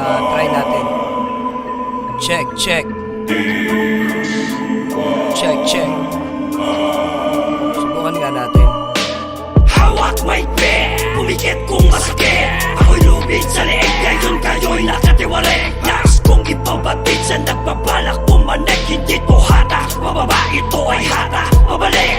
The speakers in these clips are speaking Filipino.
Try natin. Check, check. Check, check. Subukan nga natin. Hawak may pen, pumikit kung masakit. Ako'y lumit sa leeg, ngayon kayo'y nakatiwarik. Nais kong ipabatid sa nagbabalak pumanik. Hindi to hatak, pababa ito ay hatak, pabalik.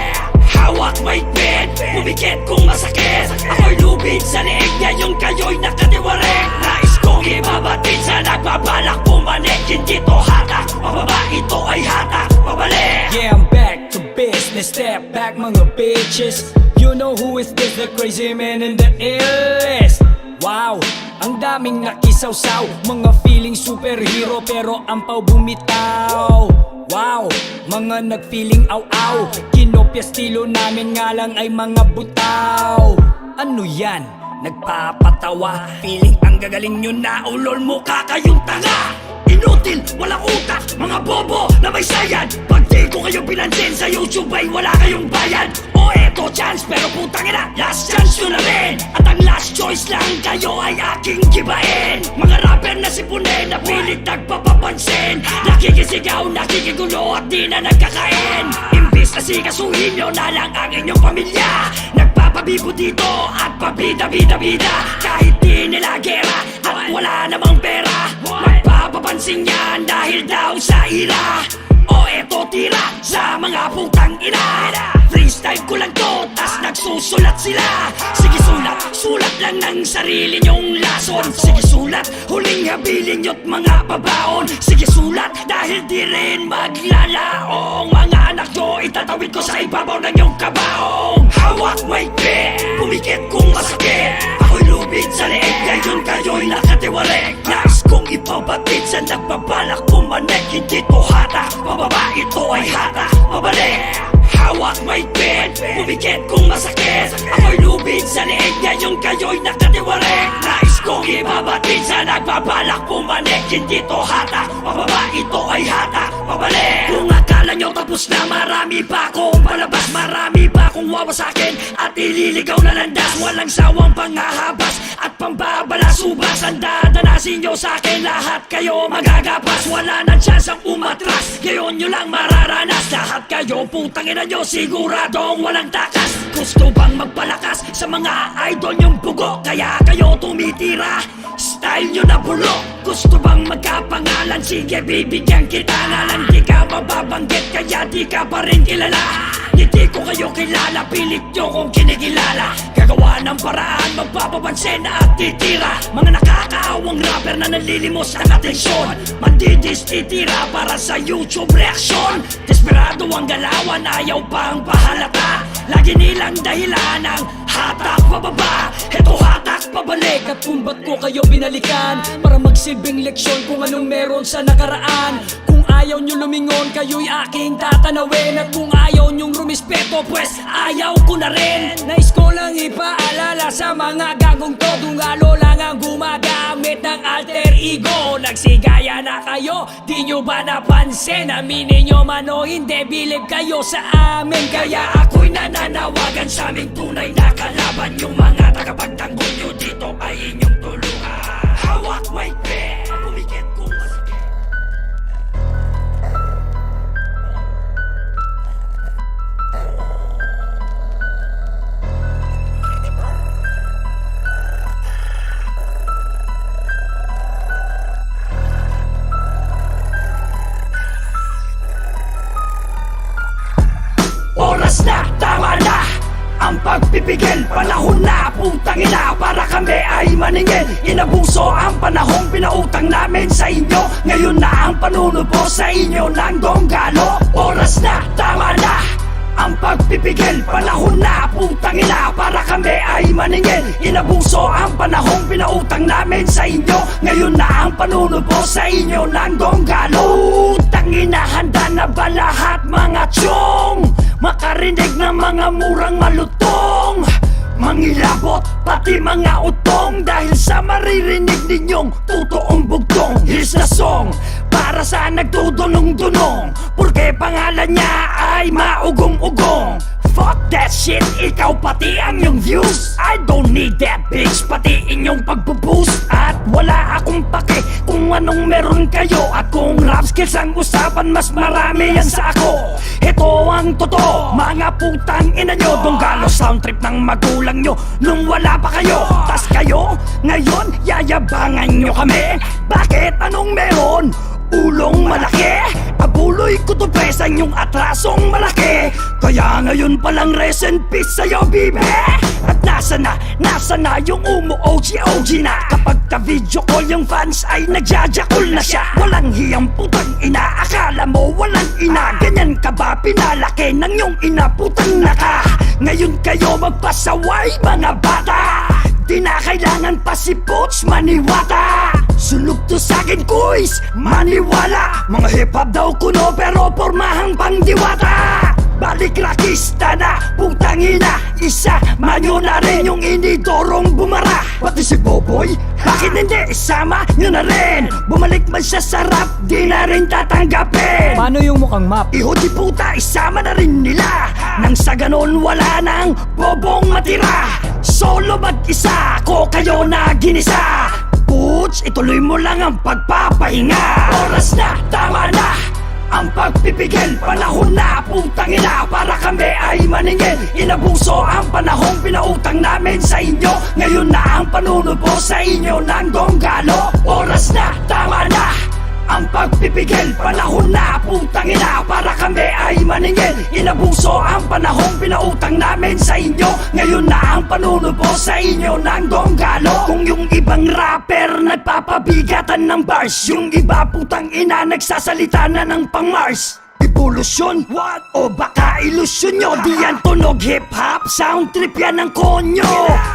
Hawak may pen, pumikit kung masakit. Ako'y lumit sa leeg, ngayon kayo'y nakatiwarik. Nais kong ipabatid sa nagbabalak pumanik. Hindi to hatak, pababa ito ay hatak, pabalik. Yeah, I'm back to business. Step back mga bitches. You know who is this, the crazy man in the illest. Wow, ang daming nakisawsaw. Mga feeling superhero pero ampaw bumitaw. Wow, mga nag-feeling aw-aw. Kinopya estilo namin nga lang ay mga butaw. Ano yan? Nagpapatawa. Feeling ang gagaling nyo na ulol mukha kayong tanga. Inutil, walang utak, mga bobo na may sayad. Pag di ko kayo pinansin sa YouTube ay wala kayong bayad. O eto chance pero putang ina, last chance nyo na rin. At ang last choice lang kayo ay aking gibain. Mga rapper na sipunin na pilit nagpapapansin. Nakikisigaw, nakikigulo at di na nagkakain. Imbis na sikasuhin nyo na lang ang inyong pamilya. Nagpapabibo dito at pabida-bida-bida. Kahit di nila gera at wala namang pera, magpapapansin yan dahil daw sa ira. O eto tira sa mga putang ina. Freestyle ko lang to, tas nagsusulat sila. Sige sulat, sulat lang ng sarili nyong lason. Sige sulat, huling habilin nyo't mga babaon. Sige sulat, dahil di rin maglalaong. Mga anak nyo, itatawid ko sa ibabaw ng iyong kabaong. Hawak may pen, pumikit kung masakit. Ako'y lubid sa leeg, ngayon kayo'y nakatiwarik. Nais kong ipabatid sa nagbabalak pumanik. Hindi to hatak, pababa ito ay hatak, pabalik. Hawak may pen, pumikit kung masakit. Ako'y lubid sa leeg, ngayon kayo'y nakatiwarik. Nais kong ipabatid sa nagbabalak pumanik. Hindi to hatak, pababa ito ay hatak, pabalik. Kung akala nyo tapos na, marami pa akong palabas. Marami pa akong wawasakin at ililigaw na landas. Walang sawang panghahabas at pambabalasubas. Ang dadanasin nyo sa'kin, lahat kayo magagapas. Wala nang chance ang umatras, ngayon nyo lang mararanas. Lahat kayo putang ina nyo, siguradong walang takas. Gusto bang magpalakas sa mga idol nyong bugo? Kaya kayo tumitira, style nyo na bulok. Gusto bang magkapangalan? Sige bibigyan kita na lang. Di ka mababanggit kaya di ka pa rin kilala. Hindi ko kayo kilala, pilit nyo kong kinikilala. Gagawa ng paraan, magpapapansin at titira. Mga nakakaawang rapper na nalilimos ng atensyon. Mandidis titira para sa YouTube reaction. Desperado ang galawan, ayaw pang pahalata. Lagi nilang dahilan ng hatak pababa, eto hatak pabalik. At kung ba't ko kayo binalikan, para magsilbing leksyon kung anong meron sa nakaraan. Kung ayaw nyo lumingon, kayo'y aking tatanawin. At kung ayaw nyong rumispeto, pues ayaw ko na rin. Nais ko lang ipaalala sa mga gagong to, dungalo lang ang gumagamit ng alter ego. Nagsigaya na kayo, di nyo ba napansin? Aminin nyo man o hindi, bilib kayo sa amin. Kaya ako'y nananawagan sa aming tunay na kalaban. Yung mga tagapagtanggol nyo dito ay inyong tulungan. Hawak may pen, pumikit kung masakit. Oras na, tama na ang pagpipigil, panahon na, putang ina, para kami ay maningil. Inabuso ang panahong pinautang namin sa inyo. Ngayon na ang panunubo sa inyo ng donggalo. Oras na, tama na ang pagpipigil, panahon na, putang ina, para kami ay maningil. Inabuso ang panahong pinautang namin sa inyo. Ngayon na ang panunubo sa inyo ng donggalo. Putang ina, handa na ba lahat mga tiyong makarinig ng mga murang malutong? Mangilabot, pati mga utong, dahil sa maririnig ninyong totoong bugtong. Here's the song, para sa nagdudunong-dunong, porque pangalan niya ay maugong-ugong. Fuck that shit, ikaw pati ang iyong views. I don't need that bitch, pati inyong pagpo-boost. At wala akong pake kung anong meron kayo. At kung rap skills ang usapan, mas marami yan sa ako. Ito ang totoo, mga putang ina nyo. Donggalo sound trip ng magulang nyo nung wala pa kayo. Tas kayo, ngayon yayabangan nyo kami. Bakit? Anong meron? Ulong malaki, abuloy ko to presa yung atrasong malaki. Kaya ngayon palang rest in peace sa'yo, bibe. At nasa na yung umo OG na. Kapag ka-video call yung fans ay nagjajakol na siya. Walang hiyang putang ina, akala mo walang ina. Ganyan ka ba pinalaki ng yung ina, putang naka. Ngayon kayo magpasaway mga bata. Di na kailangan pa si Poch maniwata. Sulog to sa'kin kuys, maniwala. Mga hip-hop daw kuno pero pormahang pangdiwata. Balik rakista na, putang ina. Isa, manyo na rin yung inidorong bumara. Pati si Boboy, bakit hindi isama nyo na rin? Bumalik man siya sa rap, di na rin tatanggapin. Paano yung mukhang map? Iho di puta, isama na rin nila. Nang sa ganon wala nang bobong matira. Solo mag-isa, ko kayo na ginisa. Puts, ituloy mo lang ang pagpapahinga. Oras na, tama na ang pagpipigil. Panahon na, putang ina, para kami ay maningil. Inabuso ang panahong pinautang namin sa inyo. Ngayon na ang panunubo sa inyo ng donggalo. Oras na, tama na ang pagpipigil. Panahon na, putang ina, para kami ay maningil. Inabuso ang panahong pinautang namin sa inyo. Ngayon na ang panunubo sa inyo ng donggalo. Kung yung ibang rapper nagpapabigatan ng bars, yung iba putang ina nagsasalita na ng pang-Mars. Evolusyon? What? O baka ilusyon nyo? Di yan tunog hip-hop, sound trip yan ang konyo.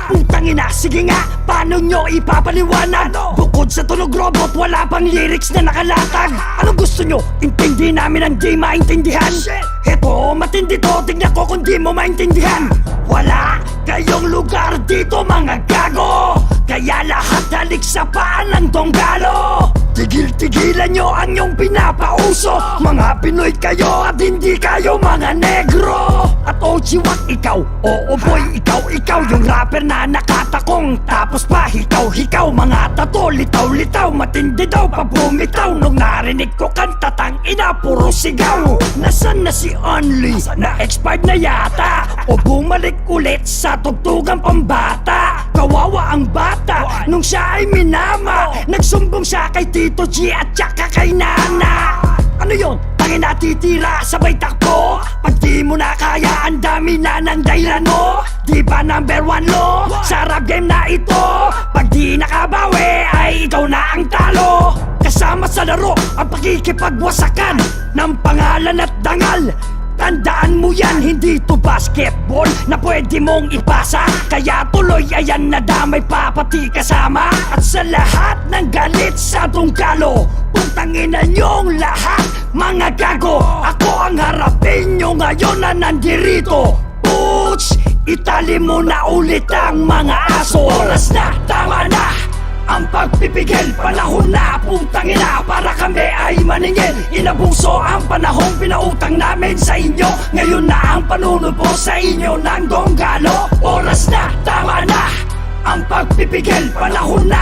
Putang ina, sige nga, paano nyo ipapaliwanag? Bukod sa tunog robot, wala pang lyrics na nakalatag. Anong gusto nyo? Intindi namin ang di maintindihan? Heto, matindi to, tignan ko kung di mo maintindihan. Wala kayong lugar dito mga gago. Kaya lahat halik sa paan ng donggalo. Tigil-tigilan nyo ang yung pinapauso. Mga Pinoy kayo at hindi kayo mga negro. At Ojiwak ikaw, oo boy, ikaw yung rapper na nakatakong. Tapos pa hikaw, mga tato, litaw, matindi daw pa bumitaw. Nung narinig ko kanta, tang ina, puro sigaw. Nasaan na si Only? Na-expired na yata. O bumalik ulit sa tugtugang pambata. Kawawa ang bata nung siya ay minama. Nagsumbong siya kay Tito G at saka kay Nana. Ano yun? Tangin na titira sabay takbo. Pag di mo na kaya, ang dami na ng dahilan mo. Di ba number one lo sa rap game na ito? Pag di nakabawi ay ikaw na ang talo. Kasama sa laro ang pakikipagwasakan ng pangalan at dangal. Tandaan mo yan, hindi to basketball na pwede mong ipasa. Kaya tuloy ayan na damay pa pati kasama. At sa lahat ng galit sa donggalo, putangin na nyong lahat mga gago. Ako ang harapin nyo ngayon na nandirito. Puts, itali mo na ulit ang mga aso. Oras na, tama na ang pagpipigil. Panahon na, putang ina, para kami ay maningil. Inabuso ang panahong pinautang namin sa inyo. Ngayon na ang panunubo sa inyo ng donggalo. Oras na, tama na ang pagpipigil. Panahon na,